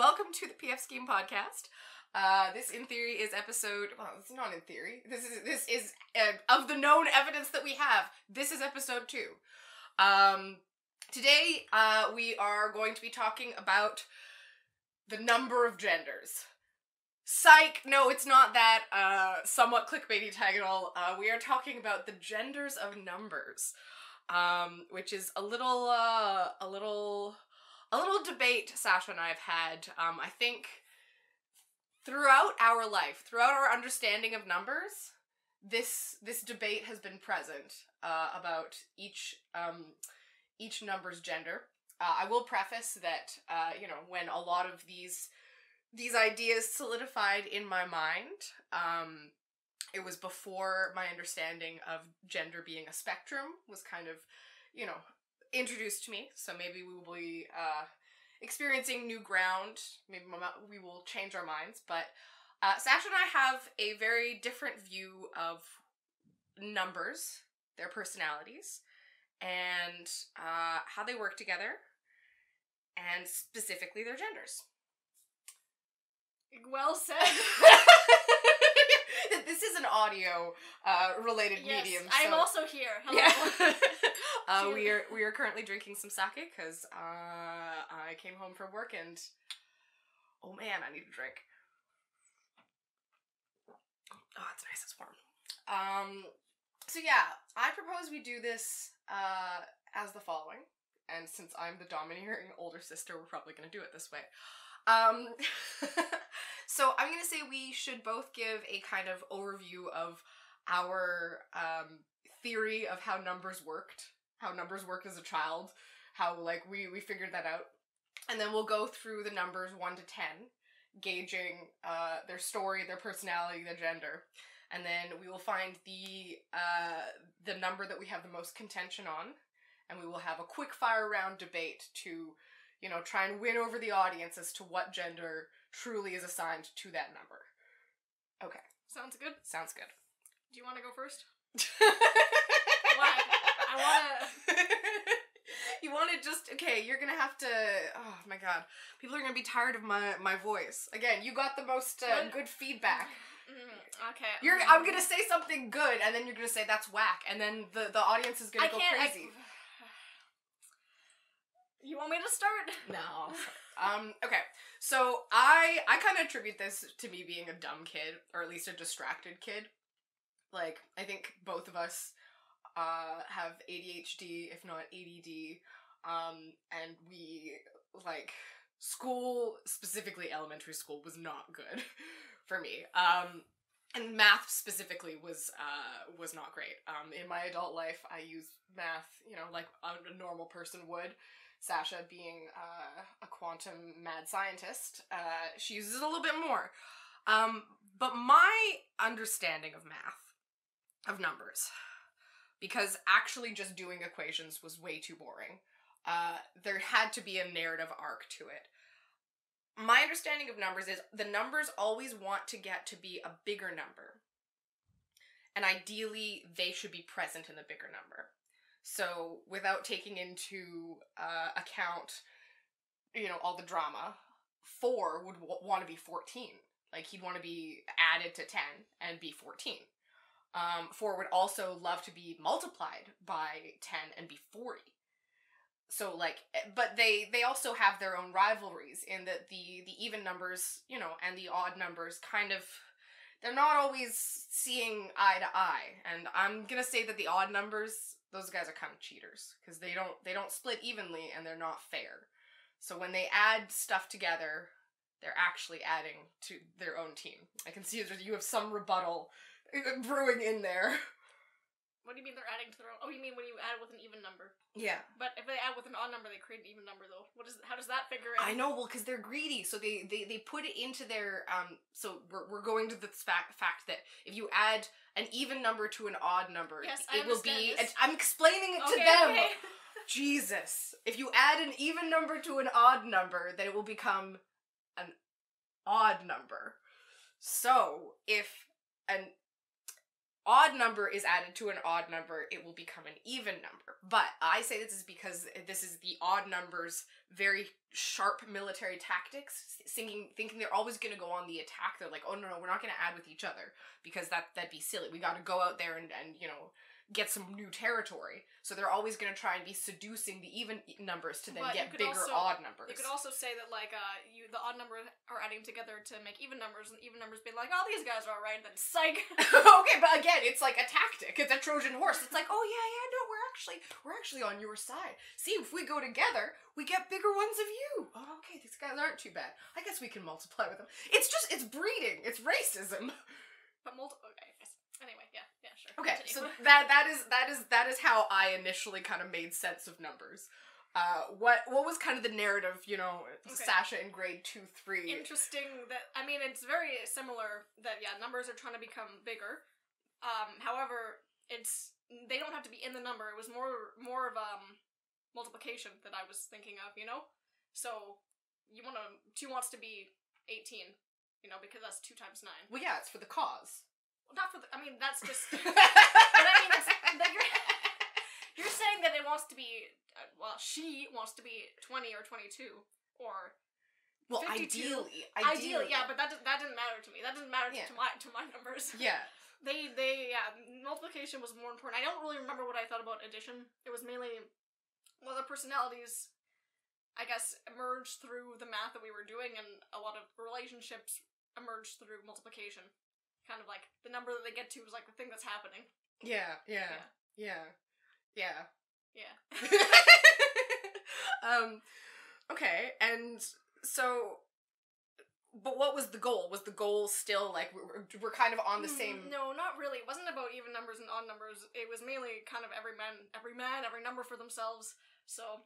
welcome to the PFscheme podcast. This, in theory, is episode. Well, it's not in theory. This is of the known evidence that we have. This is episode 2. Today, we are going to be talking about the number of genders. Psych! No, it's not that somewhat clickbaity title. We are talking about the genders of numbers, which is a little debate Sasha and I have had. I think throughout our life, throughout our understanding of numbers, this debate has been present about each number's gender. I will preface that when a lot of these ideas solidified in my mind, it was before my understanding of gender being a spectrum was kind of, introduced to me. So maybe we will be experiencing new ground. Maybe we will change our minds. But Sasha and I have a very different view of numbers, their personalities, and how they work together, and specifically their genders. Well said. This is an audio related medium. So I'm also here. Hello. Yeah. We are currently drinking some sake because I came home from work and oh man, I need a drink. Oh, it's nice. It's warm. So yeah, I propose we do this as the following, and since I'm the domineering older sister, we're probably gonna do it this way. So I'm gonna say we should both give a kind of overview of our theory of how numbers worked as a child, how we figured that out, and then we'll go through the numbers 1 to 10, gauging their story, their personality, their gender, and then we will find the number that we have the most contention on, and we will have a quick fire round debate to try and win over the audience as to what gender truly is assigned to that number. Okay. Sounds good. Sounds good. Do you want to go first? Why? I want to... You want to just... Okay, you're gonna have to... Oh, my God. People are gonna be tired of my voice. Again, you got the most good feedback. Okay. I'm gonna say something good, and then you're gonna say that's whack, and then the audience is gonna go crazy. You want me to start? No. Okay. So I kind of attribute this to me being a dumb kid, or at least a distracted kid. Like, I think both of us have ADHD, if not ADD, and we, school, specifically elementary school, was not good for me. And math specifically was not great. In my adult life, I use math, like a normal person would. Sasha, being a quantum mad scientist, she uses it a little bit more. But my understanding of math, of numbers, because actually just doing equations was way too boring, there had to be a narrative arc to it. My understanding of numbers is the numbers always want to get to be a bigger number. And ideally, they should be present in the bigger number. So, without taking into account, all the drama, 4 would want to be 14. Like, he'd want to be added to 10 and be 14. 4 would also love to be multiplied by 10 and be 40. So, but they also have their own rivalries in that the even numbers, and the odd numbers kind of, they're not always seeing eye to eye. And I'm gonna say that the odd numbers, those guys are kind of cheaters, because they don't split evenly and they're not fair. So when they add stuff together, they're actually adding to their own team. I can see that you have some rebuttal brewing in there. What do you mean they're adding to their own? Oh, you mean when you add with an even number? Yeah. But if they add with an odd number, they create an even number, though. How does that figure in? I know, well, because they're greedy, so they put it into their, so we're going to the fact that if you add an even number to an odd number, yes, it will be, this. I'm explaining it to them! Okay. Jesus. If you add an even number to an odd number, then it will become an odd number. So, if an odd number is added to an odd number, it will become an even number. But I say this is because this is the odd numbers' very sharp military tactics, thinking they're always going to go on the attack. They're like, oh no, we're not going to add with each other, because that'd be silly. We got to go out there and get some new territory. So they're always going to try and be seducing the even numbers to then get bigger odd numbers. You could also say that, like, the odd numbers are adding together to make even numbers, and even numbers being like, oh, these guys are alright, then psych. Okay, but again, it's like a tactic. It's a Trojan horse. It's like, oh yeah, no, we're actually on your side. See, if we go together, we get bigger ones of you. Oh, okay, these guys aren't too bad. I guess we can multiply with them. It's breeding. It's racism. But okay, yes. Anyway, yeah, sure. Okay, continue. so that is how I initially kind of made sense of numbers. What was kind of the narrative, Sasha in grade 2-3? Interesting that, I mean, it's very similar that, yeah, numbers are trying to become bigger. However, they don't have to be in the number. It was more of multiplication that I was thinking of, So, 2 wants to be 18, because that's 2 times 9. Well, yeah, it's for the cause. Not for the, I mean, that's just, but I mean, you're saying that it wants to be, she wants to be 20 or 22, or well, 52. Ideally, yeah, but that didn't matter to me. That didn't matter to my numbers. Yeah. Multiplication was more important. I don't really remember what I thought about addition. It was mainly, the personalities, I guess, emerged through the math that we were doing, and a lot of relationships emerged through multiplication. Kind of like, the number that they get to is like the thing that's happening. Yeah. Okay, and so, but what was the goal? Was the goal still, like, we're kind of on the same... No, not really. It wasn't about even numbers and odd numbers. It was mainly kind of every number for themselves. So,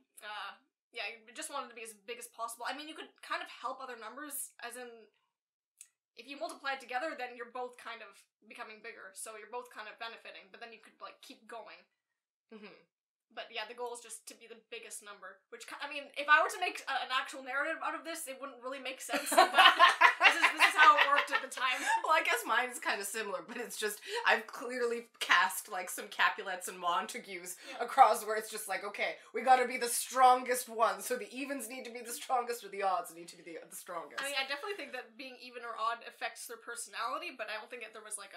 yeah, you just wanted to be as big as possible. I mean, you could kind of help other numbers, as in, if you multiply it together, then you're both kind of becoming bigger, so you're both kind of benefiting, but then you could, like, keep going. Mm-hmm. But yeah, the goal is just to be the biggest number, which, I mean, if I were to make an actual narrative out of this, it wouldn't really make sense, but this is how it worked at the time. Well, I guess mine is kind of similar, but it's just, I've clearly cast, like, some Capulets and Montagues across where it's just like, okay, we gotta be the strongest one, so the evens need to be the strongest, or the odds need to be the strongest. I mean, I definitely think that being even or odd affects their personality, but I don't think that there was, like,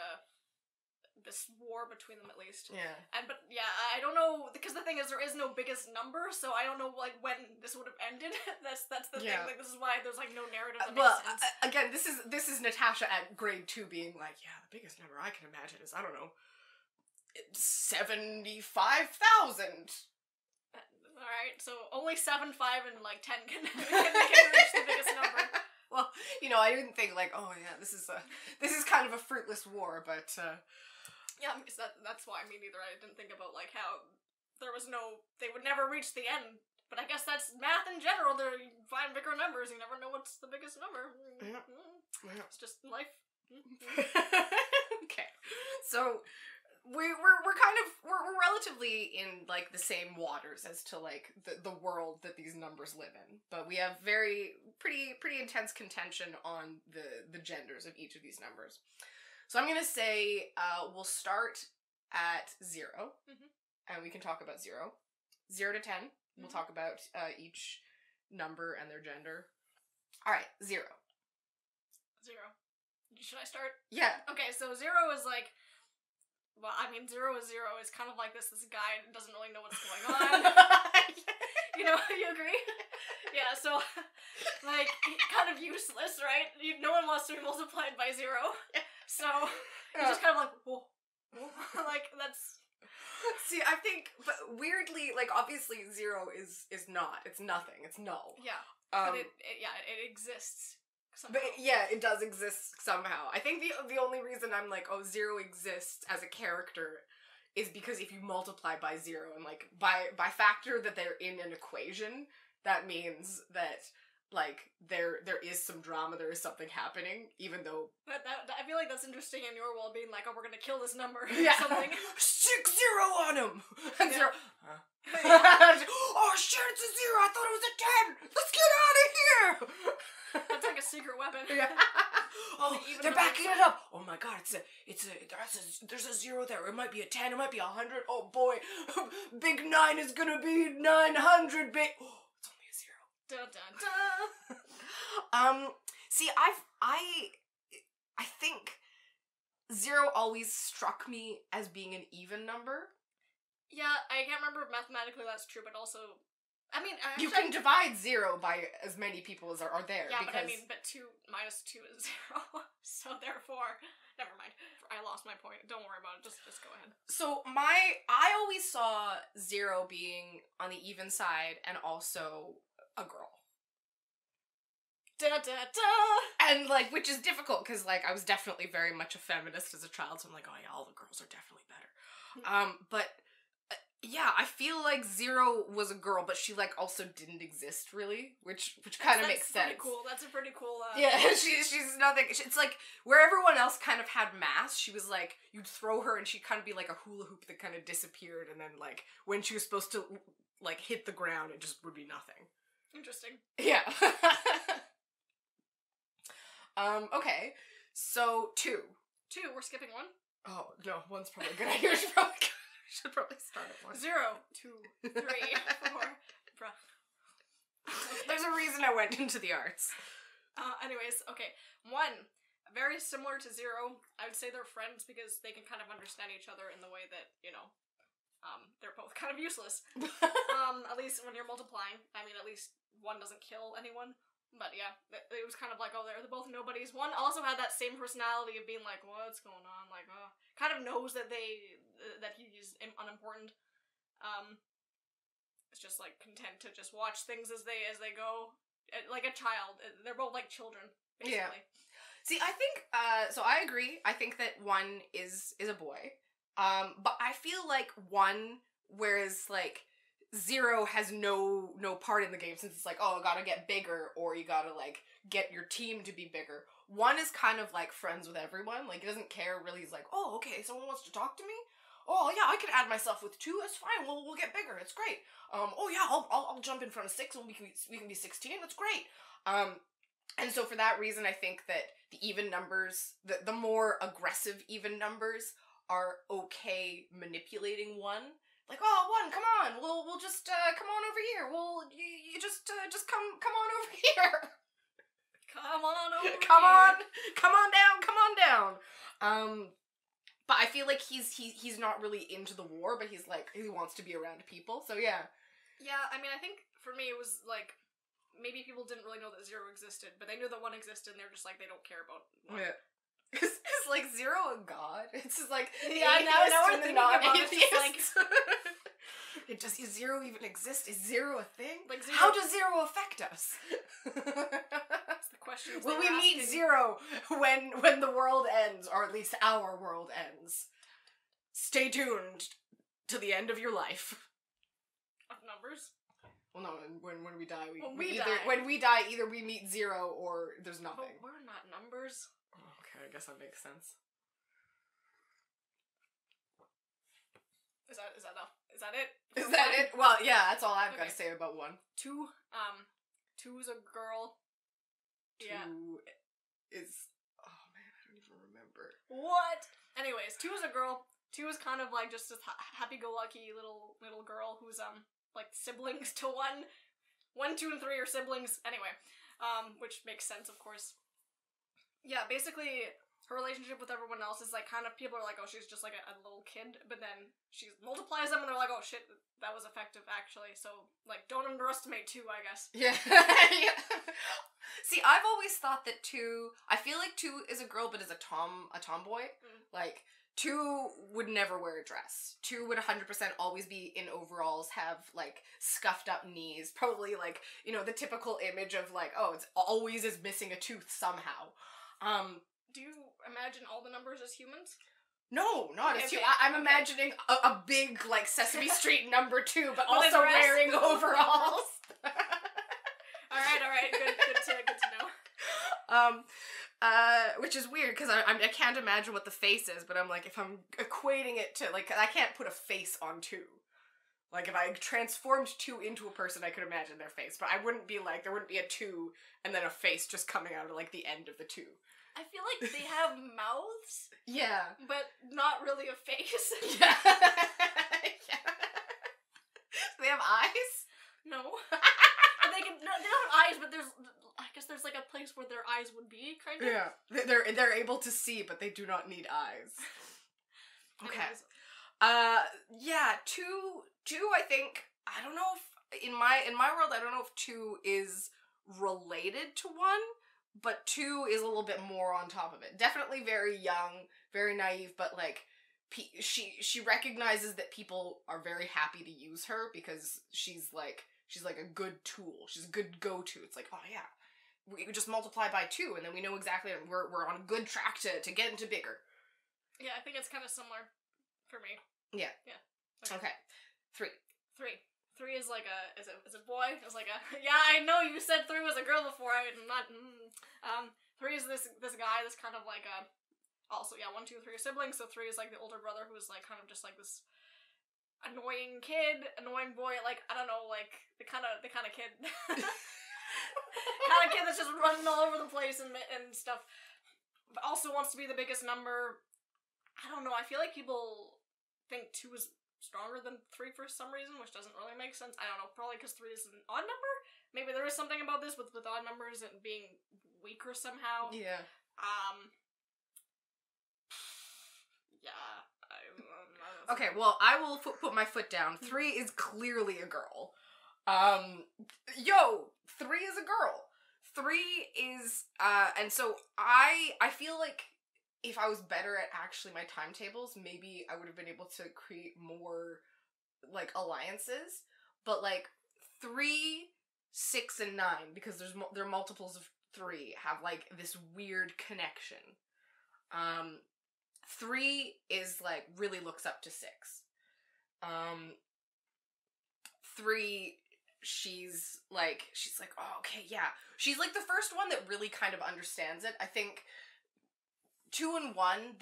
this war between them, at least. Yeah. But yeah, I don't know, because the thing is, there is no biggest number, so I don't know, like, when this would have ended. That's the thing, like, this is why there's, like, no narrative that makes sense. Again, this is Natasha at grade 2 being like, yeah, the biggest number I can imagine is, I don't know, 75,000. Alright, so only 7, 5, and, like, 10 can reach the biggest number. Well, I didn't think, like, oh yeah, this is kind of a fruitless war, but, yeah, that's why me neither. I didn't think about, like, how they would never reach the end. But I guess that's math in general. You find bigger numbers, you never know what's the biggest number. Yeah. It's just life. Okay. So, we're relatively in, like, the same waters as to, like, the world that these numbers live in. But we have pretty intense contention on the genders of each of these numbers. So I'm gonna say, we'll start at 0, and we can talk about 0. 0 to 10, we'll talk about each number and their gender. Alright, 0. 0. Should I start? Yeah. Okay, so 0 is like, well, I mean, 0 is 0. It's kind of like this guy doesn't really know what's going on. You agree? Yeah, so, like, kind of useless, right? No one wants to be multiplied by 0. So, you're just kind of like, whoa. Like, that's... See, I think, but weirdly, like, obviously 0 is not. It's nothing. It's null. Yeah. But it exists somehow. But it does exist somehow. I think the only reason I'm like, oh, 0 exists as a character is because if you multiply by 0, and, like, by factor that they're in an equation, that means that, like, there is some drama, there is something happening, even though... But I feel like that's interesting in your world, being like, oh, we're gonna kill this number, or something. Stick 0 on him! And 0... Huh? Oh shit, it's a 0! I thought it was a 10! Let's get out of here! That's like a secret weapon. Yeah. Oh, even they're numbers. backing it up. Oh my god, there's a 0 there. It might be a 10, it might be 100. Oh boy, big 9 is gonna be 900 big. Oh, it's only a 0. Dun, dun, dun. See, I think 0 always struck me as being an even number. Yeah, I can't remember if mathematically that's true, but also, I mean, You can divide 0 by as many people as are there. Yeah, because... but 2 minus 2 is 0, so therefore, never mind. I lost my point. Don't worry about it. Just go ahead. So I always saw 0 being on the even side and also a girl. Da da da! And, like, which is difficult, because, like, I was definitely very much a feminist as a child, so I'm like, oh yeah, all the girls are definitely better. But, yeah, I feel like 0 was a girl, but she, like, also didn't exist, really, which kind of makes sense. That's pretty cool. That's a pretty cool, Yeah, she's nothing, it's like, where everyone else kind of had mass, she was like, you'd throw her and she'd kind of be like a hula hoop that kind of disappeared, and then, like, when she was supposed to, like, hit the ground, it just would be nothing. Interesting. Yeah. Okay, so 2. 2, we're skipping 1? Oh, no, 1's probably a good idea. We should probably start at 1. 0, 2, 3, 4. Bruh. Okay. There's a reason I went into the arts. Anyways, okay. 1, very similar to 0. I would say they're friends because they can kind of understand each other in the way that, you know, they're both kind of useless. At least when you're multiplying. I mean, at least 1 doesn't kill anyone. But yeah, it was kind of like, oh, they're both nobodies. 1 also had that same personality of being like, what's going on? Like, kind of knows that that he's unimportant. It's just like content to just watch things as they go, like a child. They're both like children, basically. Yeah. See, I think so. I agree. I think that 1 is a boy. But I feel like 1, whereas like 0 has no part in the game, since it's like, oh, I gotta get bigger, or you gotta, like, get your team to be bigger. 1 is kind of, like, friends with everyone. Like, he doesn't care, really. He's like, oh, okay, someone wants to talk to me? Oh, yeah, I can add myself with 2, it's fine, we'll get bigger, it's great. Oh, yeah, I'll jump in front of 6, and we can be 16, that's great. And so for that reason, I think that the even numbers, the more aggressive even numbers, are okay manipulating 1. Like, oh, 1, come on, we'll just, come on over here, you just come on over here. Come on over Come on down. But I feel like he's not really into the war, but he's like, he wants to be around people, so yeah. Yeah, I mean, I think, for me, it was, like, maybe people didn't really know that 0 existed, but they knew that 1 existed, and they're just like, they don't care about 1. Yeah. Is like 0 a god? It's just like yeah. Now we're thinking about it. Just like, does 0 even exist? Is 0 a thing? Like 0... How does 0 affect us? That's the question. Will we meet 0 when the world ends, or at least our world ends? Stay tuned to the end of your life. Of numbers. Well, no. When we die, when we die, either we meet 0 or there's nothing. But we're not numbers. Okay, I guess that makes sense. Is that it? Is that it? Well, yeah, that's all I've got to say about 1. 2, 2 is a girl. 2 yeah. is... Oh, man, I don't even remember. What? Anyways, 2 is a girl. 2 is kind of like just a happy-go-lucky little girl who's, like, siblings to 1. 1, 2, and 3 are siblings. Anyway, which makes sense, of course. Yeah, basically, her relationship with everyone else is, like, kind of, people are like, oh, she's just, like, a little kid, but then she multiplies them, and they're like, oh, shit, that was effective, actually, so, like, don't underestimate 2, I guess. Yeah. Yeah. See, I've always thought that 2, I feel like 2 is a girl, but is a tomboy. Like, 2 would never wear a dress. 2 would 100% always be in overalls, have, like, scuffed up knees, probably, like, you know, the typical image of, like, oh, it's always is missing a tooth somehow. Do you imagine all the numbers as humans? No, not as Okay, humans. I'm imagining a big, like, Sesame Street number 2, but With also a dress? wearing overalls. Alright, good to know. Which is weird, because I can't imagine what the face is, but I'm like, if I'm equating it to, like, I can't put a face on 2. Like, if I transformed 2 into a person, I could imagine their face. But I wouldn't be like, there wouldn't be a 2 and then a face just coming out of, like, the end of the 2. I feel like they have mouths, Yeah. but not really a face. Yeah. Yeah. They have eyes? No. They don't have eyes, but I guess there's like a place where their eyes would be, kind of. Yeah. They're able to see, but they do not need eyes. Okay. Anyways. Yeah, two, I think, I don't know if, in my world, I don't know if 2 is related to 1, but 2 is a little bit more on top of it. Definitely very young, very naive, but, like, she recognizes that people are very happy to use her because she's like a good tool. She's a good go-to. It's like, oh yeah, we just multiply by 2 and then we know exactly, we're on a good track to get into bigger. Yeah, I think it's kind of similar for me. Yeah. Yeah. Okay. 3. 3 is like is a boy. It's like yeah, I know you said 3 was a girl before. I'm not. 3 is this guy. This kind of like also, yeah, 1, 2, 3 are siblings. So 3 is like the older brother who's like kind of just like this annoying kid, annoying boy. Like, I don't know, like the kind of kid, kind of kid that's just running all over the place and stuff. But also wants to be the biggest number. I don't know. I feel like people think 2 is stronger than 3 for some reason, which doesn't really make sense. I don't know. Probably because 3 is an odd number. Maybe there is something about this with odd numbers and being weaker somehow. Yeah. Yeah. Okay, well, I will put my foot down. 3 is clearly a girl. 3 is a girl. 3 is, and so I feel like if I was better at actually my timetables, maybe I would have been able to create more, like, alliances. But, like, 3, 6, and 9, because there are multiples of 3, have, like, this weird connection. 3 is, like, really looks up to 6. 3, she's like, oh, okay, yeah. She's, like, the first one that really kind of understands it. I think 2 and 1,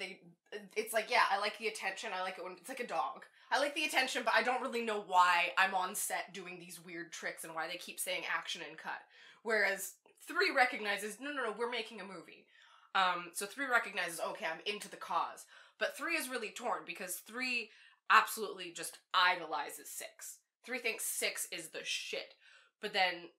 it's like, yeah, I like the attention, I like it when, it's like a dog. I like the attention, but I don't really know why I'm on set doing these weird tricks and why they keep saying action and cut. Whereas 3 recognizes, no, we're making a movie. So 3 recognizes, okay, I'm into the cause. But 3 is really torn because 3 absolutely just idolizes 6. 3 thinks 6 is the shit. But then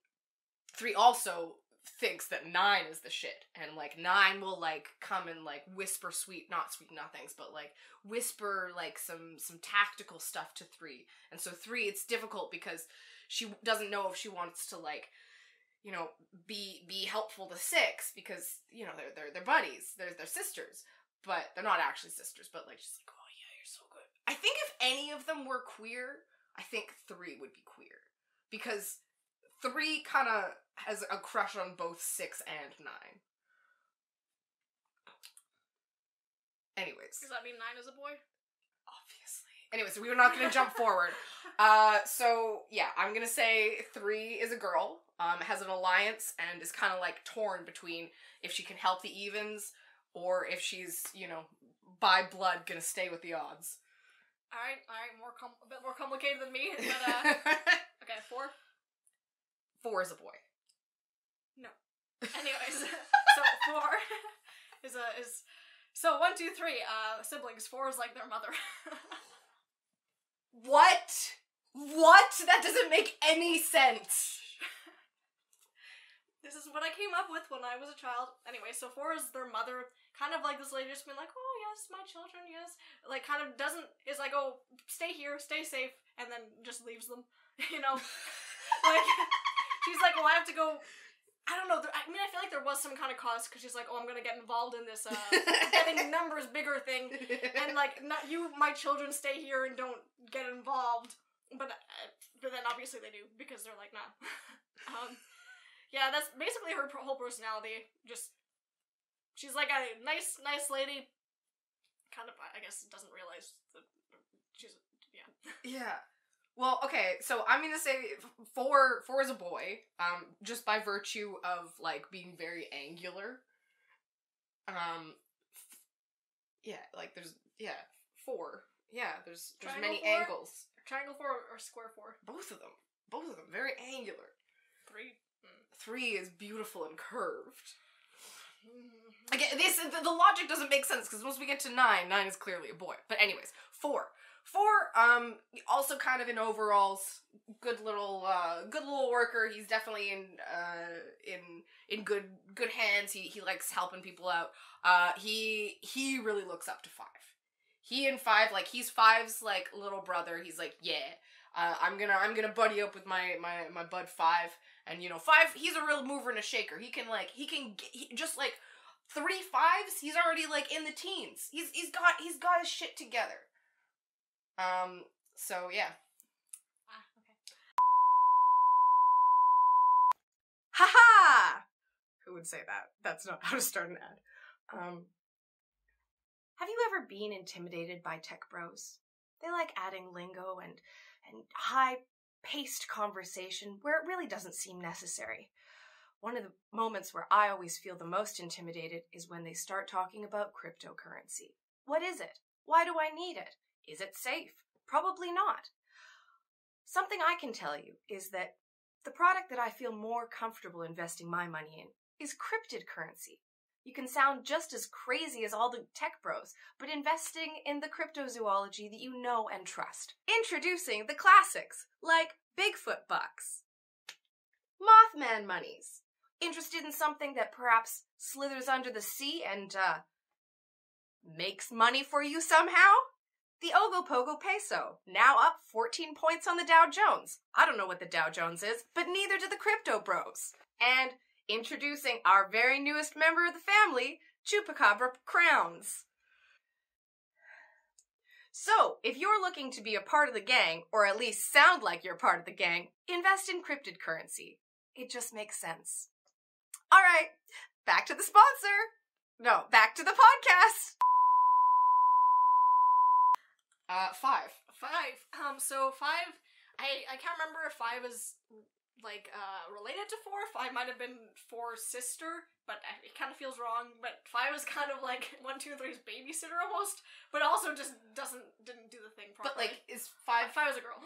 3 also thinks that 9 is the shit. And, like, 9 will, like, come and, like, whisper not sweet nothings, but, like, whisper, like, some tactical stuff to 3. And so 3, it's difficult because she doesn't know if she wants to, like, you know, be helpful to 6 because, you know, they're buddies, they're sisters, but they're not actually sisters, but, like, she's like, oh yeah, you're so good. I think if any of them were queer, I think 3 would be queer. Because 3 kind of has a crush on both 6 and 9. Anyways. Does that mean 9 is a boy? Obviously. Anyways, we were not going to jump forward. So, yeah, I'm going to say 3 is a girl, has an alliance, and is kind of, like, torn between if she can help the evens, or if she's, you know, by blood gonna stay with the odds. Alright, a bit more complicated than me, but, okay, 4? 4 is a boy. No. Anyways, so 4 is so 1, 2, 3, siblings. 4 is like their mother. What? That doesn't make any sense. This is what I came up with when I was a child. Anyway, so 4 is their mother, kind of like this lady just been like, oh yes, my children, yes. Like, kind of is like, oh, stay here, stay safe, and then just leaves them, you know? Like, she's like, oh, I have to go, I don't know, I mean, I feel like there was some kind of cause, because she's like, oh, I'm gonna get involved in this, getting numbers bigger thing, and like, not you, my children, stay here and don't get involved. But then obviously they do, because they're like, nah. Yeah, that's basically her whole personality. Just, she's like a nice lady. Kind of, I guess, doesn't realize that she's, yeah. Yeah. Well, okay, so I'm gonna say 4 is a boy, just by virtue of, like, being very angular. Yeah, like, there's, yeah, 4. Yeah, there's many angles. Triangle 4 or square 4? Both of them. Both of them. Very angular. 3. 3 is beautiful and curved. Again, the logic doesn't make sense because once we get to 9 is clearly a boy. But anyways, 4. 4, also kind of in overalls, good little worker. He's definitely in good hands. He likes helping people out. He really looks up to 5. He and 5, like, he's 5's like little brother. He's like, yeah, I'm gonna buddy up with my bud 5, and you know, 5, he's a real mover and a shaker. He just like 3 5s, he's already like in the teens. He's got his shit together. So yeah. Okay. Haha! Who would say that? That's not how to start an ad. Have you ever been intimidated by tech bros? They like adding lingo and high-paced conversation where it really doesn't seem necessary. One of the moments where I always feel the most intimidated is when they start talking about cryptocurrency. What is it? Why do I need it? Is it safe? Probably not. Something I can tell you is that the product that I feel more comfortable investing my money in is cryptid currency. You can sound just as crazy as all the tech bros, but investing in the cryptozoology that you know and trust. Introducing the classics, like Bigfoot bucks, Mothman monies. Interested in something that perhaps slithers under the sea and, makes money for you somehow? The Ogopogo peso, now up 14 points on the Dow Jones. I don't know what the Dow Jones is, but neither do the crypto bros. And introducing our very newest member of the family, Chupacabra crowns. So, if you're looking to be a part of the gang, or at least sound like you're part of the gang, invest in cryptid currency. It just makes sense. Alright, back to the sponsor. No, back to the podcast. 5. So 5, I can't remember if 5 is, like, related to 4. 5 might have been 4's sister, but it kind of feels wrong. But 5 is kind of like 1, 2, 3's babysitter almost, but also just didn't do the thing properly. But, like, is 5... 5 is a girl.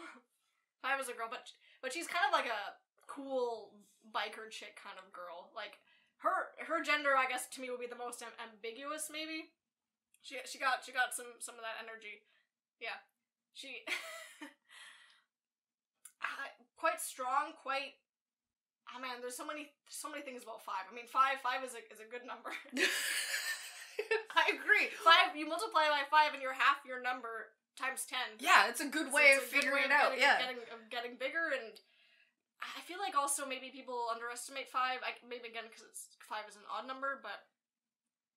5 is a girl, but she's kind of like a cool biker chick kind of girl. Like, her gender, I guess, to me would be the most ambiguous, maybe. She got some of that energy. Yeah. She quite strong, quite oh man, there's so many things about 5. I mean, 5 is a good number. I agree. 5, you multiply by 5 and you're half your number times 10. Yeah, it's a good way of figuring it out. Getting bigger. And I feel like also maybe people underestimate 5. Maybe again because 5 is an odd number, but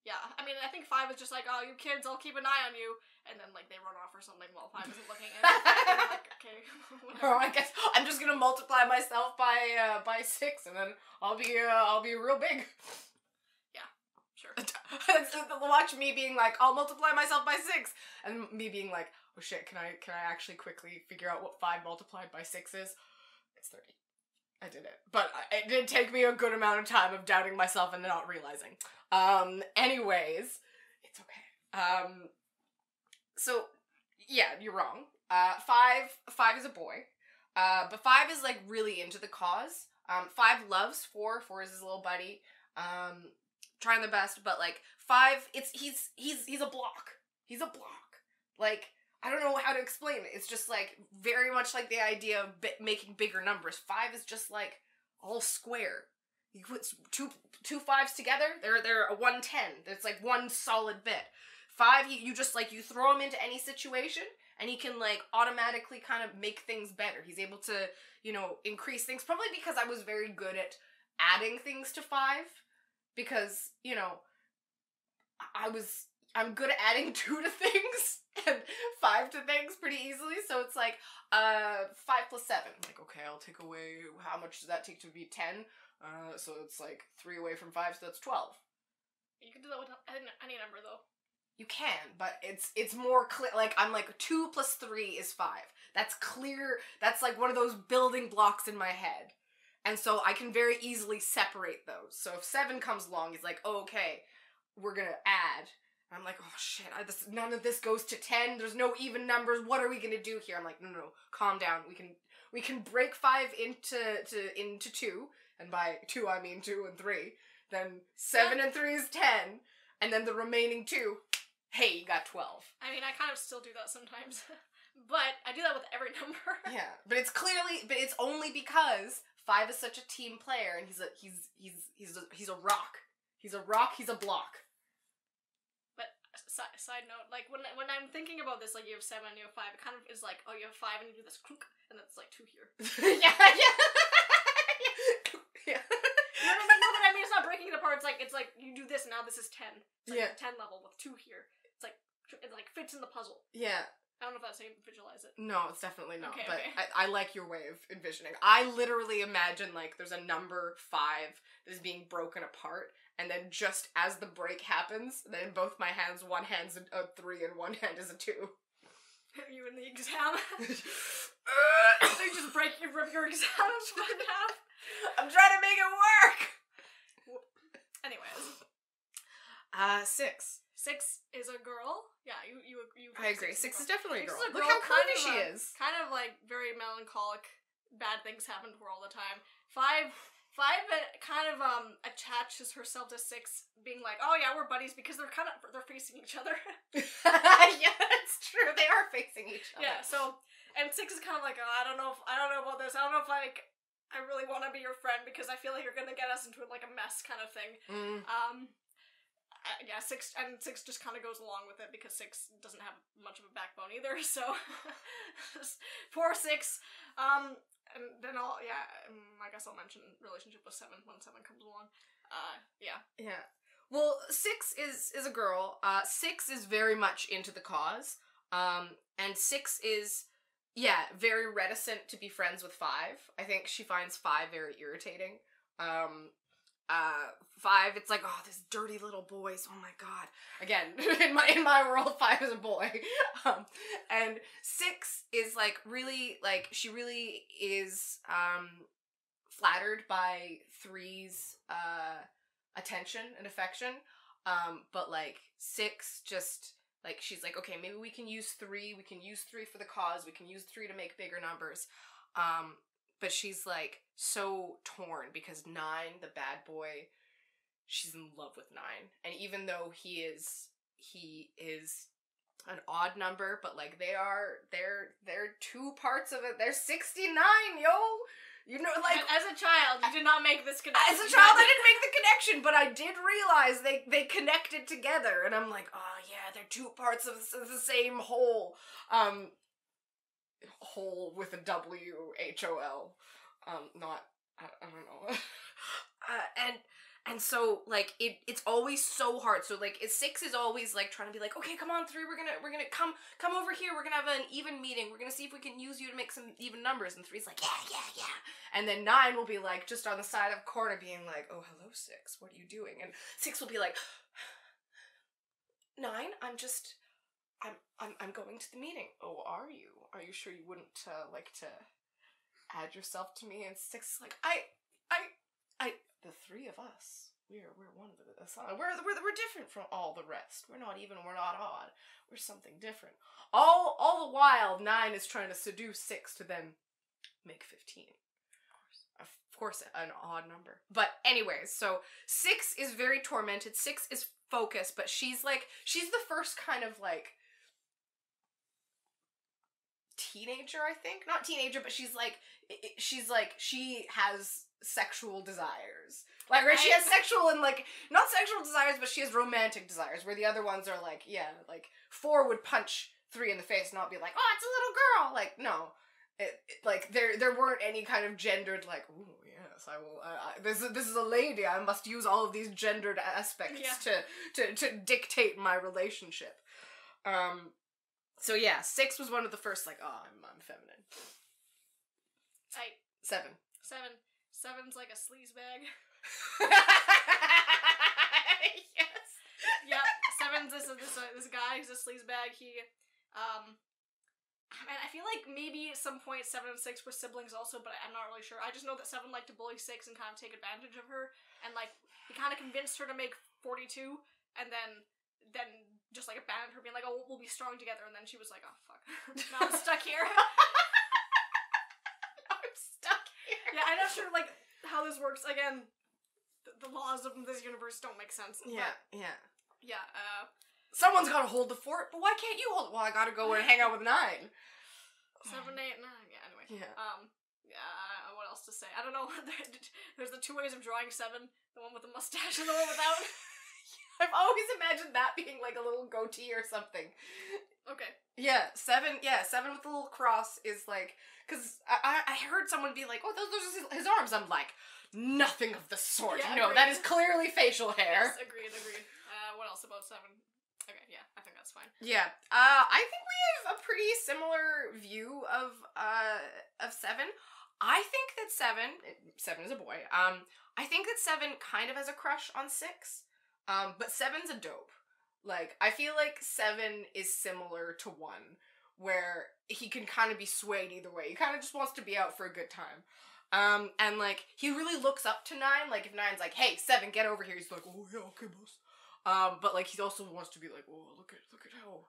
yeah, I mean, I think 5 is just like, oh, you kids, I'll keep an eye on you, and then like they run off or something while 5 isn't looking. And they're like, okay, whatever. Or I guess I'm just gonna multiply myself by 6, and then I'll be real big. Yeah, sure. Watch me being like, I'll multiply myself by 6, and me being like, oh shit, can I actually quickly figure out what 5 multiplied by 6 is? It's 30. I did it. But it did take me a good amount of time of doubting myself and not realizing. Anyways, it's okay. So, yeah, you're wrong. 5 is a boy. But 5 is, like, really into the cause. 5 loves 4. 4 is his little buddy. Trying the best, but, like, 5, he's a block. He's a block. Like, I don't know how to explain it. It's just, like, very much like the idea of making bigger numbers. 5 is just, like, all square. You put two 5s together, they're a 110. It's, like, one solid bit. 5, you just, like, you throw him into any situation, and he can, like, automatically kind of make things better. He's able to, you know, increase things. Probably because I was very good at adding things to 5. Because, you know, I'm good at adding 2 to things and 5 to things pretty easily. So it's like, 5 plus 7. I'm like, okay, I'll take away, how much does that take to be 10? So it's like 3 away from 5, so that's 12. You can do that with any number, though. You can, but it's more clear. Like, I'm like, 2 plus 3 is 5. That's clear. That's like one of those building blocks in my head. And so I can very easily separate those. So if 7 comes along, it's like, oh, okay, we're gonna add. I'm like, oh shit, none of this goes to 10. There's no even numbers. What are we gonna do here? I'm like, no, calm down. We can break 5 into 2, and by 2 I mean 2 and 3. Then 7 and 3 is 10, and then the remaining 2, hey, you got 12. I mean, I kind of still do that sometimes, but I do that with every number. Yeah, but it's only because 5 is such a team player, and he's a rock. He's a rock. He's a block. Side note, like, when I'm thinking about this, like, you have 7, you have 5, it kind of is like, oh, you have 5 and you do this clunk, and it's like 2 here. yeah. You know what I mean? It's not breaking it apart. It's like you do this, and now this is 10. It's like 10 level with 2 here. It fits in the puzzle. Yeah. I don't know if that's how you visualize it. No, it's definitely not. Okay, but okay. I like your way of envisioning. I literally imagine, like, there's a number 5 that is being broken apart, and then just as the break happens, then in both my hands, one hand's a 3 and one hand is a 2. You in the exam? You just rip your exam in half. I'm trying to make it work! Anyways. 6. 6 is a girl. Yeah, you I agree. 6 is definitely a girl. Look Look how curvy she is. Kind of like very melancholic. Bad things happen to her all the time. 5 kind of attaches herself to 6, being like, oh yeah, we're buddies, because they're facing each other. Yeah, that's true. They are facing each other. Yeah. So, and 6 is kind of like, oh, I don't know about this. I don't know if I really want to be your friend, because I feel like you're gonna get us into like a mess kind of thing. Yeah, 6 just kind of goes along with it, because 6 doesn't have much of a backbone either. So, poor 6. And then I guess I'll mention relationship with 7 when 7 comes along. Yeah. Yeah. Well, 6 is a girl. 6 is very much into the cause. And 6 is, very reticent to be friends with 5. I think she finds 5 very irritating. 5, it's like, oh, this dirty little boys, oh my god. Again, in my world, 5 is a boy. And 6 is, like, really, like, she really is, flattered by 3's, attention and affection. But, like, 6 just, like, she's like, okay, maybe we can use 3, we can use 3 for the cause, we can use 3 to make bigger numbers. But she's, like, so torn because 9, the bad boy, she's in love with 9. And even though he is an odd number, but, like, they're 2 parts of it. They're 69, yo! You know, like... As a child, you did not make this connection. As a child, I didn't make the connection, but I did realize they connected together. And I'm like, oh, yeah, they're 2 parts of the same whole. Whole with a W-H-O-L. Not, I don't know. And so, like, it's always so hard. So, like, 6 is always, like, trying to be like, okay, come on, 3, we're gonna come over here, we're gonna have an even meeting, we're gonna see if we can use you to make some even numbers, and 3's like, yeah. And then 9 will be, like, just on the side of a corner being like, oh, hello, 6, what are you doing? And 6 will be like, 9, I'm going to the meeting. Oh, are you? Are you sure you wouldn't, like to add yourself to me? And 6 is like, the 3 of us, we're one of the, we're different from all the rest. We're not even, we're not odd. We're something different. All the while, 9 is trying to seduce 6 to then make 15. Of course, an odd number. But anyways, so 6 is very tormented. 6 is focused, but she's the first kind of, like, teenager, I think. Not teenager, but she has sexual desires. Like, right, she has sexual and, like, not sexual desires, but she has romantic desires, where the other ones are like, yeah, like, 4 would punch 3 in the face, not be like, oh, it's a little girl. Like, no. Like, there weren't any kind of gendered, like, ooh, yes, I will, this is a lady, I must use all of these gendered aspects to dictate my relationship. So yeah, 6 was one of the first, like, oh, I'm feminine. 7. 7's like a sleaze bag. Yes. Yeah, 7's this guy who's a sleaze bag. He, I feel like maybe at some point 7 and 6 were siblings also, but I'm not really sure. I just know that 7 liked to bully 6 and kind of take advantage of her, and, like, he kind of convinced her to make 42, and then just like abandoned her, being like, oh, we'll be strong together, and then she was like, oh fuck, now I'm stuck here. I'm stuck here. Yeah, I'm not sure like how this works. Again, the laws of this universe don't make sense. Yeah, but, yeah. Yeah. Someone's gotta hold the fort, but why can't you hold it? Well, I gotta go and hang out with 9. 7, 8, 9. Yeah. Anyway. Yeah. Yeah. What else to say? I don't know. There's the 2 ways of drawing 7. The one with the mustache and the one without. I've always imagined that being like a little goatee or something. Okay. Yeah, 7 with the little cross is like, because I heard someone be like, oh, those are his arms. I'm like, nothing of the sort. Yeah, no, agreed. that is clearly facial hair. Yes, agreed. What else about 7? Okay, yeah, I think that's fine. Yeah, I think we have a pretty similar view of 7. I think that 7 is a boy. I think that 7 kind of has a crush on 6. But 7's a dope. Like, I feel like 7 is similar to 1, where he can kind of be swayed either way. He kind of just wants to be out for a good time. And like, he really looks up to 9. Like, if 9's like, hey, 7, get over here, he's like, oh yeah, okay, boss. But like, he also wants to be like, oh, look at how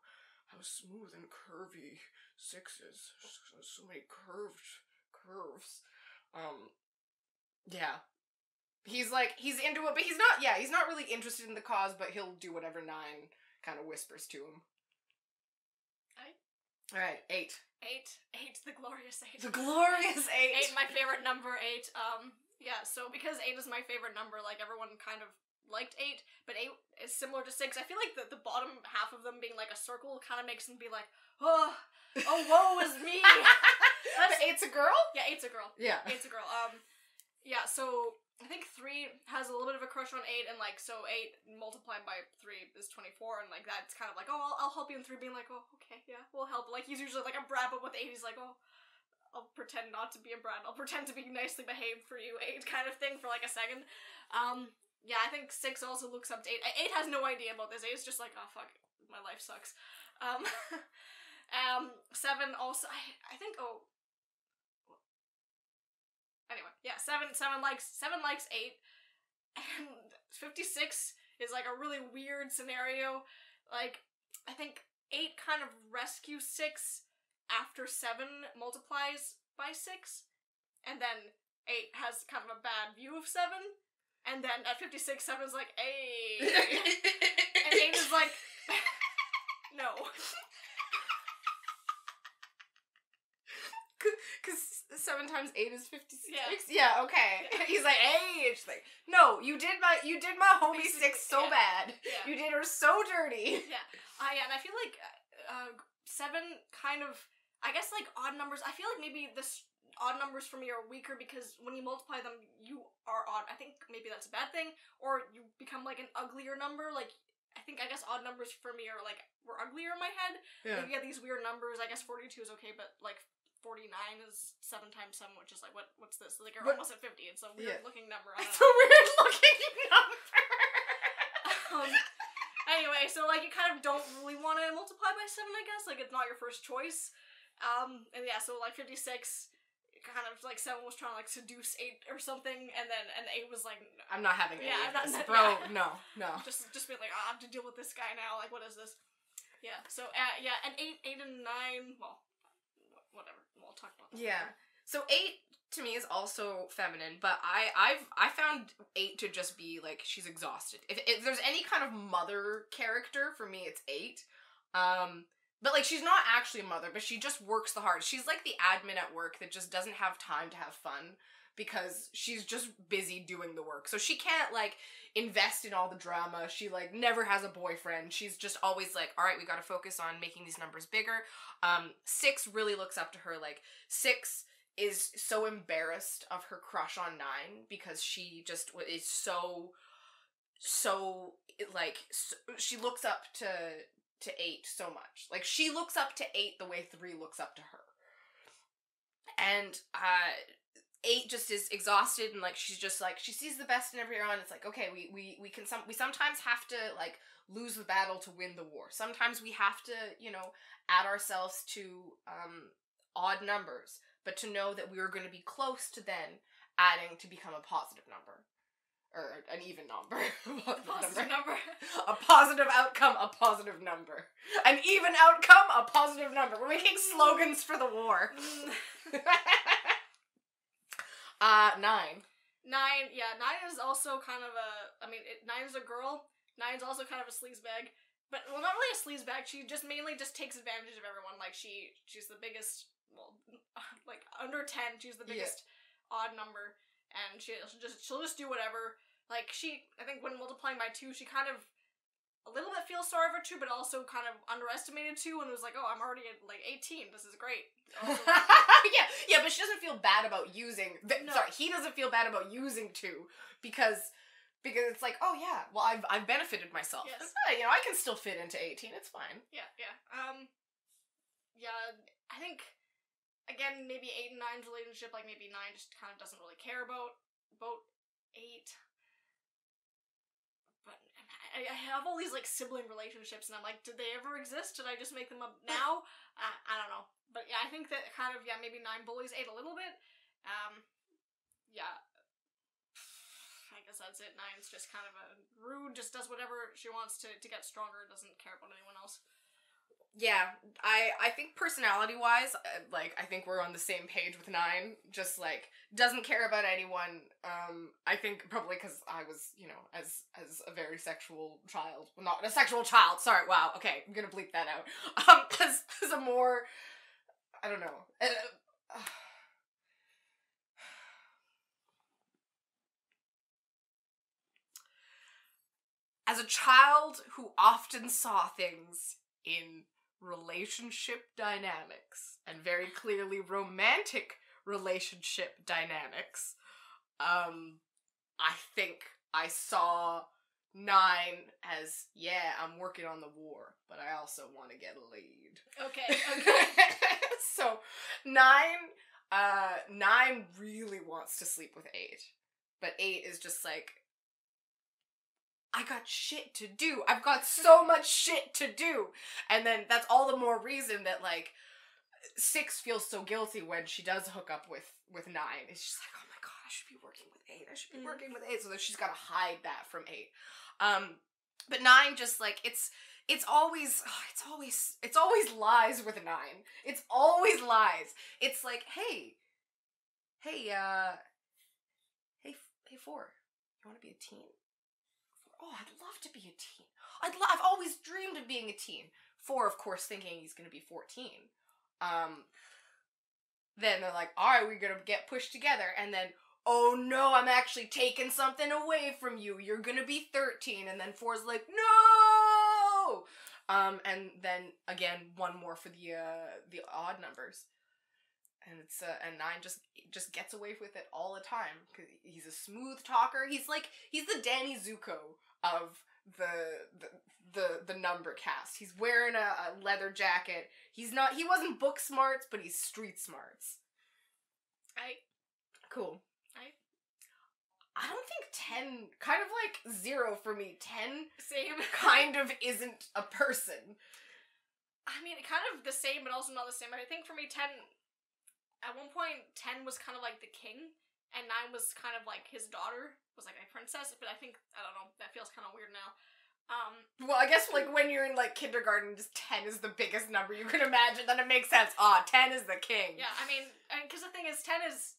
smooth and curvy 6 is. So many curves. Yeah. He's into it, but he's not really interested in the cause, but he'll do whatever 9 kind of whispers to him. Alright, 8. 8, the glorious 8. The glorious 8! 8, my favorite number, 8. Yeah, so because 8 is my favorite number, like, everyone kind of liked 8, but 8 is similar to 6. I feel like the bottom half of them being like a circle kind of makes them be like, oh, woe is me! But 8's a girl? Yeah, 8's a girl. Yeah. 8's a girl. Yeah, so I think 3 has a little bit of a crush on 8, and like, so 8 multiplied by 3 is 24, and like, that's kind of like, oh, I'll help you, and 3 being like, oh, okay, yeah, we'll help. Like, he's usually like a brat, but with 8, he's like, oh, I'll pretend not to be a brat, I'll pretend to be nicely behaved for you, 8 kind of thing for like a second. Yeah, I think 6 also looks up to 8. 8 has no idea about this. 8 is just like, oh, fuck, my life sucks. 7 also, I think, oh, anyway, yeah, 7 likes 8, and 56 is like a really weird scenario. Like, I think 8 kind of rescues 6 after 7 multiplies by 6, and then 8 has kind of a bad view of 7, and then at 56, 7 is like, hey, and 8 is like, no. Because 7 times 8 is 56? Yeah. Yeah, okay. Yeah. He's like, hey, it's like, no, you did my homie 6 so bad. Yeah. You did her so dirty. Yeah. Yeah, and I feel like 7 kind of, I guess, like, odd numbers, I feel like maybe this odd numbers for me are weaker because when you multiply them, you are odd. I think maybe that's a bad thing, or you become like an uglier number. Like, I guess odd numbers for me are like, were uglier in my head. Yeah. Like, you get these weird numbers. I guess 42 is okay, but like 49 is 7 times 7, which is like, what's this? Like, you're almost at 50. It's a weird looking number. It's a weird looking number. Anyway, so like, you kind of don't really want to multiply by 7, I guess. Like, it's not your first choice. And yeah, so like 56, kind of like 7 was trying to like seduce 8 or something, and 8 was like, no. I'm not having any of this, not, bro. Yeah. No. Just be like, oh, I have to deal with this guy now. Like, what is this? Yeah. So yeah, and 8 and 9. Well, whatever. We'll talk about that. Yeah. So 8 to me is also feminine, but I found 8 to just be like, she's exhausted. If there's any kind of mother character, for me it's 8. But like, she's not actually a mother, but she just works the hardest. She's like the admin at work that just doesn't have time to have fun because she's just busy doing the work. So she can't like invest in all the drama. She like never has a boyfriend. She's just always like, all right, we got to focus on making these numbers bigger. 6 really looks up to her. Like, 6 is so embarrassed of her crush on 9 because she just is so like, she looks up to 8 so much. Like, she looks up to 8 the way 3 looks up to her. And 8 just is exhausted, and like, she's just like, she sees the best in everyone. It's like, okay, we sometimes have to like lose the battle to win the war. Sometimes we have to, you know, add ourselves to odd numbers, but to know that we are going to be close to then adding to become a positive number. Or an even number. Positive number. A positive outcome, a positive number. An even outcome, a positive number. We're making slogans for the war. 9. 9, yeah, 9 is also kind of a, 9 is a girl, 9's also kind of a sleazebag, but, well, not really a sleazebag, she just mainly just takes advantage of everyone, like, she's the biggest, well, like, under 10, she's the biggest odd number, and she'll just do whatever, like, I think when multiplying by 2, she kind of a little bit feels sorry for 2, but also kind of underestimated 2, and was like, oh, I'm already at, like, 18, this is great. Also, yeah, but she doesn't feel bad about using, No. Sorry, he doesn't feel bad about using 2, because it's like, oh yeah, well, I've benefited myself. Yes. I can still fit into 18, it's fine. Yeah. Yeah, I think, again, maybe 8 and 9's relationship, like, maybe 9 just kind of doesn't really care about 8. But I have all these, like, sibling relationships, and I'm like, did they ever exist? Did I just make them up now? I don't know. But yeah, I think that kind of, maybe 9 bullies 8 a little bit. Yeah. I guess that's it. 9's just kind of a rude, just does whatever she wants to get stronger, doesn't care about anyone else. Yeah, I think personality-wise, like, I think we're on the same page with 9, just, like, doesn't care about anyone, I think probably because I was, as a very sexual child, well, not a sexual child, sorry, wow, okay, I'm gonna bleep that out, as a more, I don't know, as a child who often saw things in relationship dynamics, and very clearly romantic relationship dynamics, I think I saw 9 as, yeah, I'm working on the war, but I also want to get laid. Okay. So, 9 really wants to sleep with 8, but 8 is just like, I got shit to do. I've got so much shit to do. And then that's all the more reason that, like, 6 feels so guilty when she does hook up with 9. It's just like, oh my god, I should be working with 8. I should be working with 8. So then she's got to hide that from 8. But 9 just, like, it's always lies with 9. It's always lies. It's like, hey, 4, you want to be a teen? Oh, I'd love to be a teen. I've always dreamed of being a teen. 4, of course, thinking he's gonna be 14. Then they're like, alright, we're gonna get pushed together, and then, oh no, I'm actually taking something away from you. You're gonna be 13, and then 4's like, no! And then, again, 1 more for the odd numbers. And it's, and 9 just gets away with it all the time, because he's a smooth talker. He's the Danny Zuko of the number cast. He's wearing a leather jacket. He wasn't book smarts, but he's street smarts. Cool. I don't think 10, kind of like 0 for me. 10 Same. kind of isn't a person. I mean, kind of the same, but also not the same. I think for me, 10, at one point, 10 was kind of like the king, and 9 was kind of like his daughter, was like a princess, but I think, I don't know, that feels kind of weird now. Well, I guess, like, when you're in, like, kindergarten, just 10 is the biggest number you can imagine, then it makes sense. 10 is the king. Yeah, I mean, because the thing is, 10 is,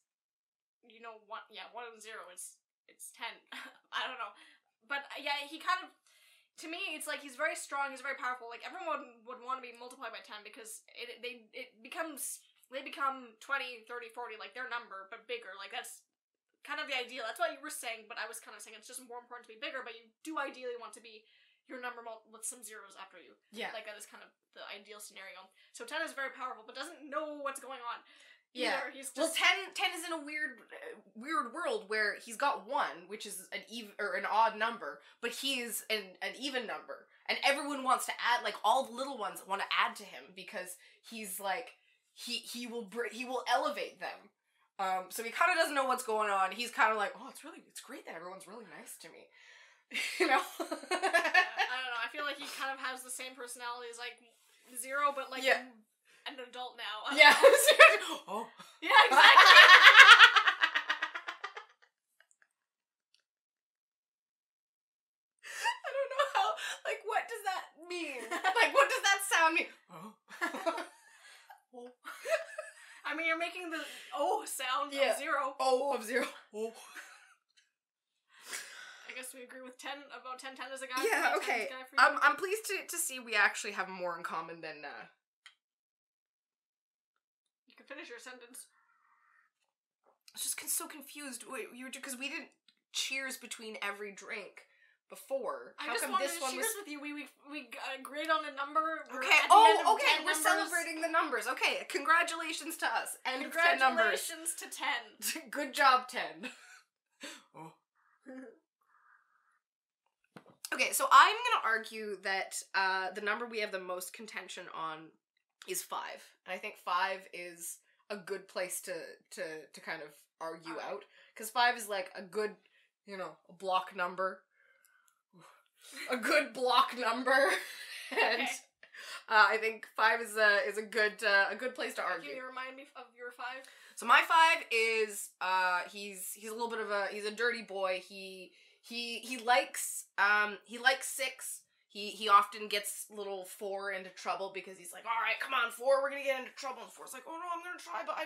1 and 0 it's 10. I don't know. But, yeah, he kind of, to me, it's like, he's very strong, he's very powerful. Like, everyone would want to be multiplied by 10, because they become 20, 30, 40, like, their number, but bigger. Like, that's kind of the ideal. That's what you were saying, but I was kind of saying it's just more important to be bigger, but you do ideally want to be your number with some zeros after you. Yeah. Like, that is kind of the ideal scenario. So 10 is very powerful, but doesn't know what's going on. Yeah. He's just... Well, 10 is in a weird world where he's got 1, which is an odd number, but he's an even number. And everyone wants to add, like, all the little ones want to add to him, because he's, like, he will elevate them. So he kind of doesn't know what's going on. He's kind of like, oh, it's great that everyone's really nice to me. You know? I don't know. I feel like he kind of has the same personality as, like, 0, but, like, an adult now. Yeah. Oh. Yeah, exactly. Like, what does that sound mean? Oh. I mean, you're making the O sound Yeah. of 0. Oh of 0. Oh. I guess we agree with 10 about 10 10 as a guy. Yeah, for me, okay. 10's guy for you. I'm pleased to see we actually have more in common than You can finish your sentence. I was just so confused. Wait, because we didn't cheers between every drink before. I How just come wanted this to one cheers was with you. We agreed on a number. We're okay? at the end of Oh, okay. 10 We're numbers. celebrating the numbers. Okay, congratulations to us. And 10 numbers. Congratulations to 10. Good job, 10. Oh. Okay, so I'm gonna argue that the number we have the most contention on is 5, and I think 5 is a good place to kind of argue out, because 5 is like a good, a block number, a good block number, and Okay. I think 5 is a good place to argue. Can you remind me of your 5? So my 5 is he's a little bit of he's a dirty boy. He likes 6. He often gets little 4 into trouble because he's like, all right, come on, 4, we're gonna get into trouble. And 4's like, oh no, I'm gonna try, but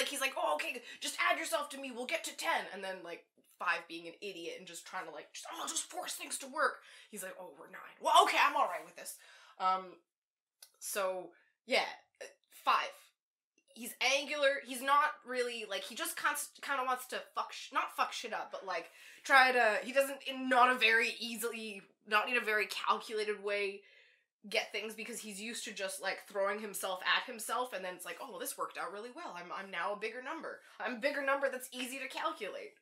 he's like, oh okay, just add yourself to me, we'll get to 10. And then like 5 being an idiot and just trying to like, just force things to work. He's like, oh, we're 9. Well, okay, I'm all right with this. So yeah, 5. He's angular. He's not really, like, he just kind of wants to not fuck shit up, but, like, he doesn't, not in a very calculated way, get things, because he's used to just, like, throwing himself at himself, and then it's like, oh, this worked out really well. I'm now a bigger number. I'm a bigger number that's easy to calculate.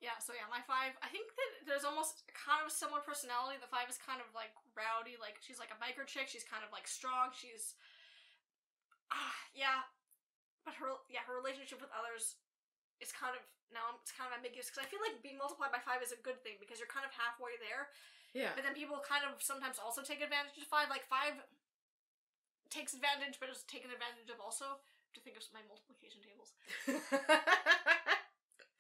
Yeah, so yeah, my 5, I think that there's almost kind of a similar personality. The 5 is kind of, like, rowdy, like, she's like a biker chick, she's kind of, like, strong, she's... yeah, but her relationship with others is kind of, it's kind of ambiguous, because I feel like being multiplied by 5 is a good thing, because you're kind of halfway there, Yeah. but then people kind of sometimes also take advantage of 5, like 5 takes advantage, but is taken advantage of also, to think of my multiplication tables.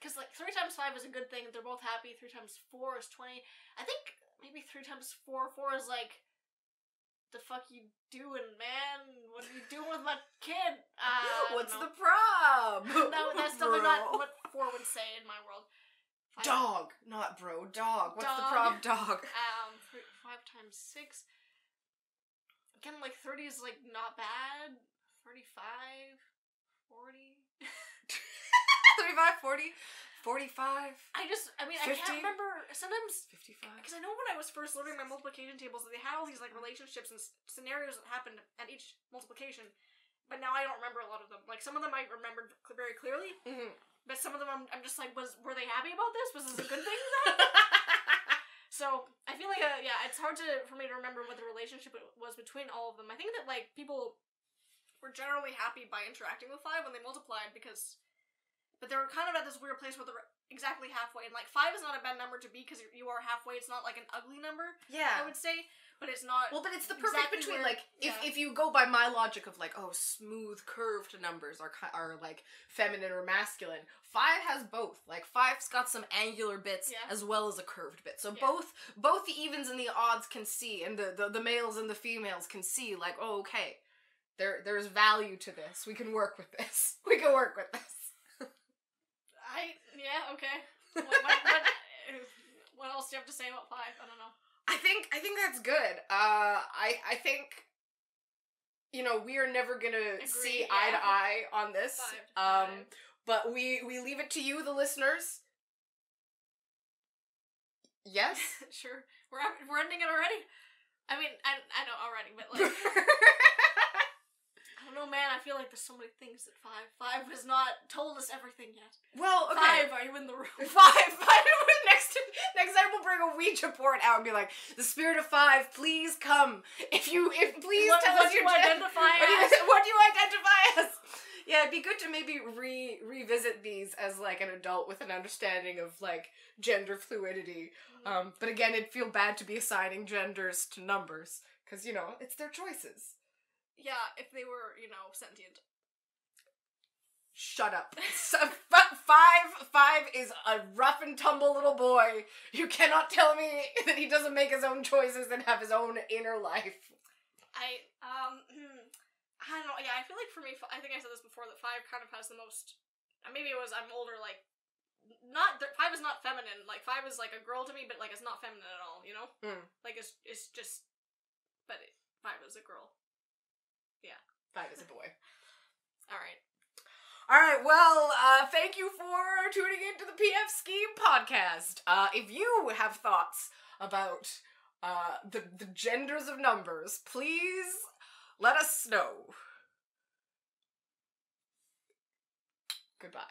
Because, like, 3 times 5 is a good thing, they're both happy, 3 times 4 is 20, I think maybe 3 times 4 is like, the fuck you doing, man? What are you doing with my kid? What's the problem? That's definitely not what 4 would say in my world. 5, Dog, not bro, dog. What's the Dog. problem, dog? 5 times 6. Again, like 30 is like not bad. 35, 40. 35, 40, 45. I mean, 50? I can't remember. Sometimes 55. because I know when I was first learning my multiplication tables, they had all these like relationships and scenarios that happened at each multiplication, but now I don't remember a lot of them. Like some of them I remembered very clearly, but some of them I'm just like, were they happy about this? Was this a good thing to them? So I feel like it's hard for me to remember what the relationship was between all of them. I think that like people were generally happy by interacting with 5 when they multiplied but they were kind of at this weird place where they're exactly halfway. And, like, 5 is not a bad number to be because you are halfway. It's not, like, an ugly number, Yeah. I would say. But it's not... Well, but it's the perfect exactly between, where- like, if you go by my logic of, like, oh, smooth, curved numbers are like, feminine or masculine, 5 has both. Like, 5's got some angular bits as well as a curved bit. So both the evens and the odds can see, and the males and the females can see, like, oh, okay, there's value to this. We can work with this. We can work with this. Okay. What else do you have to say about 5? I don't know. I think that's good. I think, we are never gonna see eye to eye on this. 5 to 5. But we leave it to you, the listeners. Yes? Sure. We're ending it already? I mean, I know already, but like... I don't know, man. I feel like there's so many things that 5 has not told us everything yet. Well, okay. 5, are you in the room? 5. Next time we'll bring a Ouija board out and be like, the spirit of 5, please come. Please tell us your identify as. What do you identify as? Yeah, it'd be good to maybe revisit these as like an adult with an understanding of like gender fluidity. But again, it'd feel bad to be assigning genders to numbers because it's their choices. Yeah, if they were, sentient. Shut up. Five is a rough and tumble little boy. You cannot tell me that he doesn't make his own choices and have his own inner life. I don't know, yeah, I feel like for me, I think I said this before, that 5 kind of has the most, maybe it was, I'm older, like, 5 is not feminine, like, 5 is like a girl to me, but like, it's not feminine at all, you know? Like, it's just, but 5 is a girl. Yeah. 5 is a boy. Alright. Alright, well, thank you for tuning into the PFscheme podcast. If you have thoughts about, the genders of numbers, please let us know. Goodbye.